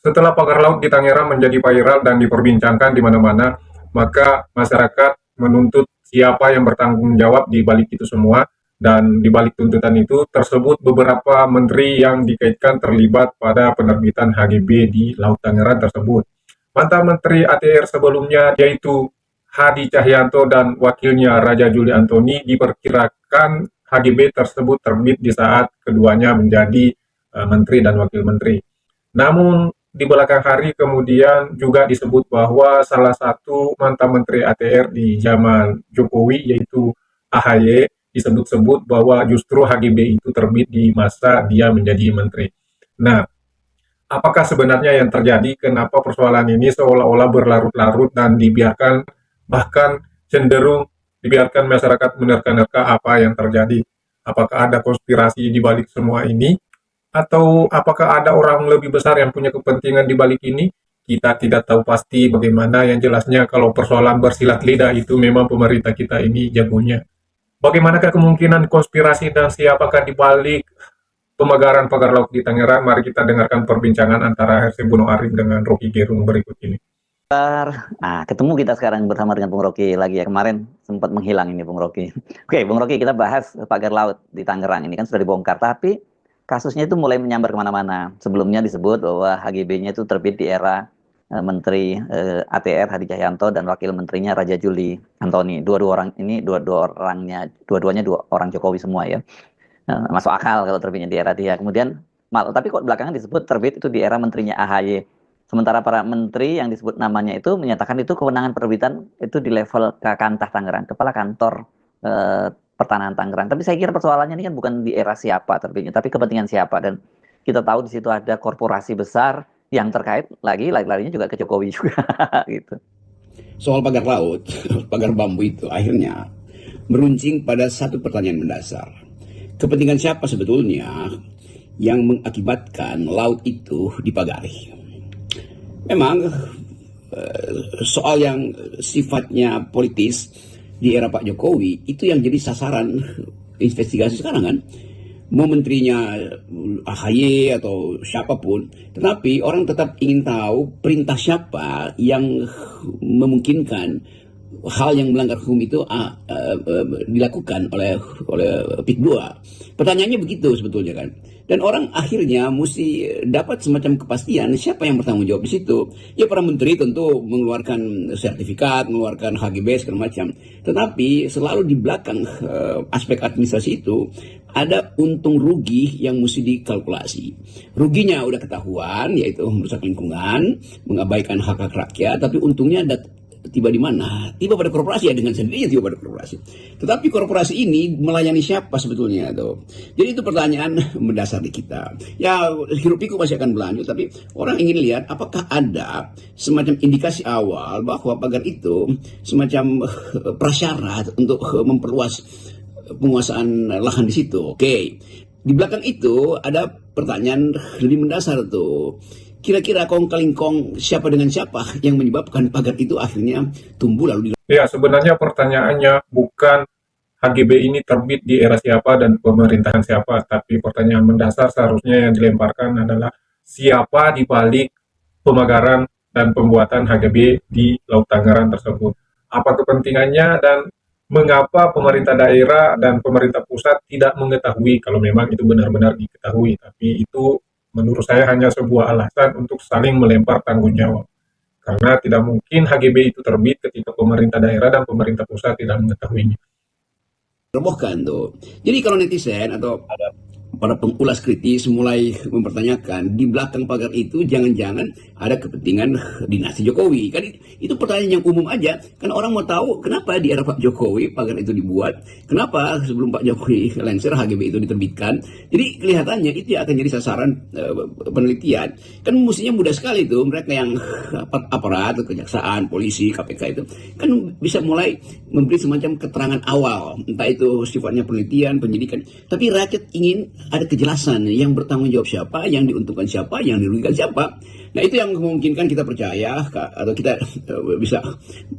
Setelah pagar laut di Tangerang menjadi viral dan diperbincangkan di mana-mana, maka masyarakat menuntut siapa yang bertanggung jawab di balik itu semua, dan di balik tuntutan itu tersebut beberapa menteri yang dikaitkan terlibat pada penerbitan HGB di Laut Tangerang tersebut. Mantan Menteri ATR sebelumnya yaitu Hadi Cahyanto dan wakilnya Raja Juli Antoni diperkirakan HGB tersebut terbit di saat keduanya menjadi menteri dan wakil menteri. Namun di belakang hari kemudian juga disebut bahwa salah satu mantan menteri ATR di zaman Jokowi yaitu AHY disebut-sebut bahwa justru HGB itu terbit di masa dia menjadi menteri. Nah, apakah sebenarnya yang terjadi? Kenapa persoalan ini seolah-olah berlarut-larut dan dibiarkan, bahkan cenderung dibiarkan masyarakat menerka-nerka apa yang terjadi? Apakah ada konspirasi di balik semua ini? Atau apakah ada orang lebih besar yang punya kepentingan di balik ini? Kita tidak tahu pasti bagaimana. Yang jelasnya kalau persoalan bersilat lidah itu memang pemerintah kita ini jagonya. Bagaimanakah kemungkinan konspirasi dan siapakah di balik pemagaran pagar laut di Tangerang? Mari kita dengarkan perbincangan antara Hersi Buno Arif dengan Rocky Gerung berikut ini. Nah, ketemu kita sekarang bersama dengan Bung Rocky lagi ya. Kemarin sempat menghilang ini Bung Rocky. Oke, Bung Rocky, kita bahas pagar laut di Tangerang. Ini kan sudah dibongkar, tapi kasusnya itu mulai menyambar kemana-mana. Sebelumnya disebut bahwa HGB-nya itu terbit di era Menteri ATR Hadi Cahyanto dan wakil menterinya Raja Juli Antoni. Dua-duanya dua orang Jokowi semua ya. Masuk akal kalau terbitnya di era dia. Kemudian, tapi kok belakangan disebut terbit itu di era menterinya AHY. Sementara para menteri yang disebut namanya itu menyatakan itu kewenangan penerbitan itu di level Kakantah Tangerang, Kepala Kantor Pertanahan Tangerang. Tapi saya kira persoalannya ini kan bukan di era siapa terbitnya, tapi kepentingan siapa. Dan kita tahu di situ ada korporasi besar yang terkait lari-larinya juga ke Jokowi juga gitu. Soal pagar laut, pagar bambu itu akhirnya meruncing pada satu pertanyaan mendasar. Kepentingan siapa sebetulnya yang mengakibatkan laut itu dipagari? Memang soal yang sifatnya politis di era Pak Jokowi itu yang jadi sasaran investigasi sekarang kan. Mau menterinya AHY atau siapapun, tetapi orang tetap ingin tahu perintah siapa yang memungkinkan hal yang melanggar hukum itu dilakukan oleh PIK 2. Pertanyaannya begitu sebetulnya kan. Dan orang akhirnya mesti dapat semacam kepastian siapa yang bertanggung jawab di situ. Ya para menteri tentu mengeluarkan sertifikat, mengeluarkan HGB segala macam. Tetapi selalu di belakang aspek administrasi itu ada untung rugi yang mesti dikalkulasi. Ruginya udah ketahuan, yaitu merusak lingkungan, mengabaikan hak-hak rakyat, tapi untungnya tiba di mana? Tiba pada korporasi ya, dengan sendirinya tiba pada korporasi. Tetapi korporasi ini melayani siapa sebetulnya tuh? Jadi itu pertanyaan mendasar di kita. Ya hiruk pikuk masih akan berlanjut, tapi orang ingin lihat apakah ada semacam indikasi awal bahwa pagar itu semacam prasyarat untuk memperluas penguasaan lahan di situ. Oke. Di belakang itu ada pertanyaan lebih mendasar tuh. Kira-kira kong kalingkong siapa dengan siapa yang menyebabkan pagar itu akhirnya tumbuh lalu Ya, sebenarnya pertanyaannya bukan HGB ini terbit di era siapa dan pemerintahan siapa, tapi pertanyaan mendasar seharusnya yang dilemparkan adalah siapa di balik pemagaran dan pembuatan HGB di Laut Tangerang tersebut. Apa kepentingannya dan mengapa pemerintah daerah dan pemerintah pusat tidak mengetahui kalau memang itu benar-benar diketahui, tapi itu menurut saya hanya sebuah alasan untuk saling melempar tanggung jawab. Karena tidak mungkin HGB itu terbit ketika pemerintah daerah dan pemerintah pusat tidak mengetahuinya. robohkan tuh. Jadi kalau netizen atau para pengulas kritis mulai mempertanyakan di belakang pagar itu jangan-jangan ada kepentingan dinasti Jokowi. Kan itu pertanyaan yang umum aja. Kan orang mau tahu kenapa di era Pak Jokowi pagar itu dibuat, kenapa sebelum Pak Jokowi lengser HGB itu diterbitkan. Jadi kelihatannya itu akan jadi sasaran penelitian. Kan mestinya mudah sekali tuh mereka yang aparat, kejaksaan, polisi, KPK itu kan bisa mulai memberi semacam keterangan awal, entah itu sifatnya penelitian, penyidikan. Tapi rakyat ingin ada kejelasan yang bertanggung jawab siapa, yang diuntungkan siapa, yang dirugikan siapa. Nah itu yang memungkinkan kita percaya atau kita bisa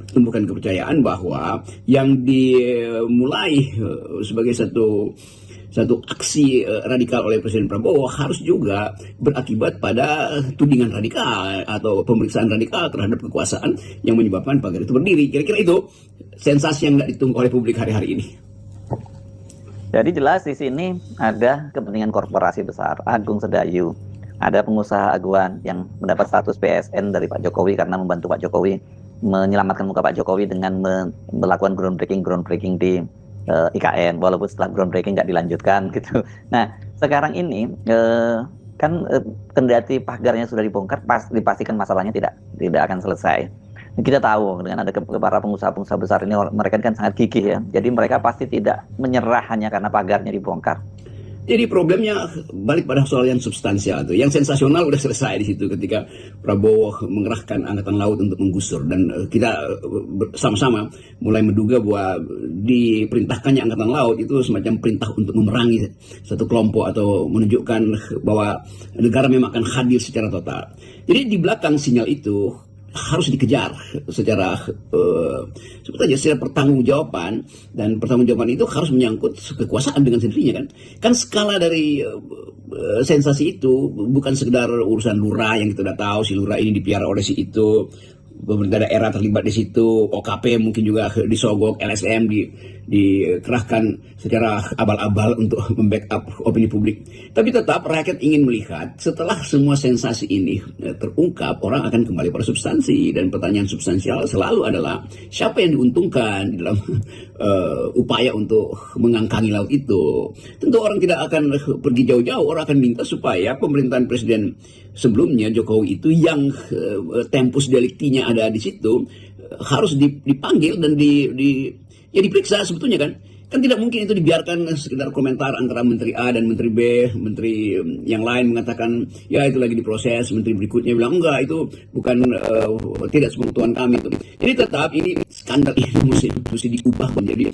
tumbuhkan kepercayaan bahwa yang dimulai sebagai satu aksi radikal oleh Presiden Prabowo harus juga berakibat pada tudingan radikal atau pemeriksaan radikal terhadap kekuasaan yang menyebabkan pagar itu berdiri. Kira-kira itu sensasi yang nggak ditunggu oleh publik hari-hari ini. Jadi jelas di sini ada kepentingan korporasi besar, Agung Sedayu. Ada pengusaha aguan yang mendapat status PSN dari Pak Jokowi karena membantu Pak Jokowi menyelamatkan muka Pak Jokowi dengan melakukan groundbreaking di IKN, walaupun setelah groundbreaking nggak dilanjutkan gitu. Nah, sekarang ini kan kendati pagarnya sudah dibongkar, dipastikan masalahnya tidak akan selesai. Kita tahu dengan ada para pengusaha-pengusaha besar ini, mereka kan sangat gigih ya. Jadi mereka pasti tidak menyerah hanya karena pagarnya dibongkar. Jadi problemnya balik pada soal yang substansial itu. Yang sensasional udah selesai di situ ketika Prabowo mengerahkan angkatan laut untuk menggusur, dan kita sama-sama mulai menduga bahwa diperintahkannya angkatan laut itu semacam perintah untuk memerangi satu kelompok atau menunjukkan bahwa negara memang akan hadir secara total. Jadi di belakang sinyal itu harus dikejar secara sebetulnya secara pertanggungjawaban, dan pertanggungjawaban itu harus menyangkut kekuasaan dengan sendirinya kan skala dari sensasi itu bukan sekedar urusan lurah yang kita udah tahu si lurah ini dipiara oleh si itu, pemerintah daerah terlibat di situ, OKP mungkin juga disogok, LSM dikerahkan secara abal-abal untuk membackup opini publik. Tapi tetap rakyat ingin melihat setelah semua sensasi ini terungkap, orang akan kembali pada substansi, dan pertanyaan substansial selalu adalah siapa yang diuntungkan dalam upaya untuk mengangkangi laut itu. Tentu orang tidak akan pergi jauh-jauh, orang akan minta supaya pemerintahan Presiden sebelumnya Jokowi itu yang tempus deliktinya ada di situ harus dipanggil dan diperiksa sebetulnya kan tidak mungkin itu dibiarkan sekedar komentar antara Menteri A dan Menteri B, Menteri yang lain mengatakan ya itu lagi diproses, Menteri berikutnya bilang enggak itu bukan tidak sepengetahuan kami itu. Jadi tetap ini skandal ini mesti diubah menjadi.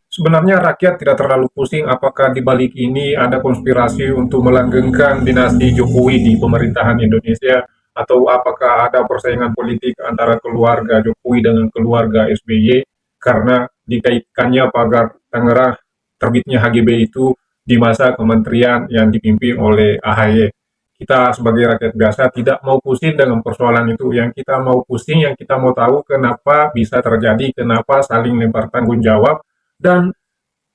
Sebenarnya rakyat tidak terlalu pusing apakah di balik ini ada konspirasi untuk melanggengkan dinasti Jokowi di pemerintahan Indonesia, atau apakah ada persaingan politik antara keluarga Jokowi dengan keluarga SBY karena dikaitkannya pagar Tangerang terbitnya HGB itu di masa kementerian yang dipimpin oleh AHY. Kita sebagai rakyat biasa tidak mau pusing dengan persoalan itu. Yang kita mau pusing, yang kita mau tahu kenapa bisa terjadi, kenapa saling lempar tanggung jawab. Dan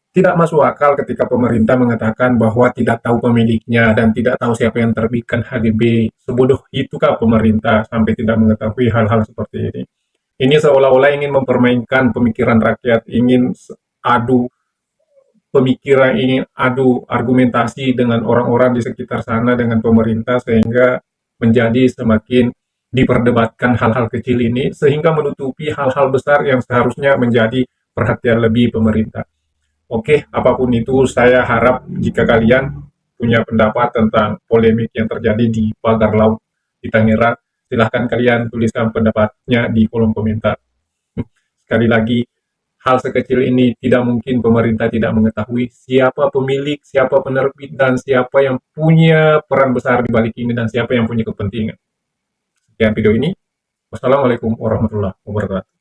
tidak masuk akal ketika pemerintah mengatakan bahwa tidak tahu pemiliknya dan tidak tahu siapa yang terbitkan HGB. Sebodoh itukah pemerintah sampai tidak mengetahui hal-hal seperti ini? Ini seolah-olah ingin mempermainkan pemikiran rakyat, ingin adu pemikiran, ingin adu argumentasi dengan orang-orang di sekitar sana, dengan pemerintah, sehingga menjadi semakin diperdebatkan hal-hal kecil ini, sehingga menutupi hal-hal besar yang seharusnya menjadi perhatian lebih pemerintah. Oke, apapun itu, saya harap jika kalian punya pendapat tentang polemik yang terjadi di pagar laut di Tangerang, silahkan kalian tuliskan pendapatnya di kolom komentar. Sekali lagi, hal sekecil ini tidak mungkin pemerintah tidak mengetahui siapa pemilik, siapa penerbit, dan siapa yang punya peran besar di balik ini, dan siapa yang punya kepentingan. Sekian video ini. Wassalamualaikum warahmatullahi wabarakatuh.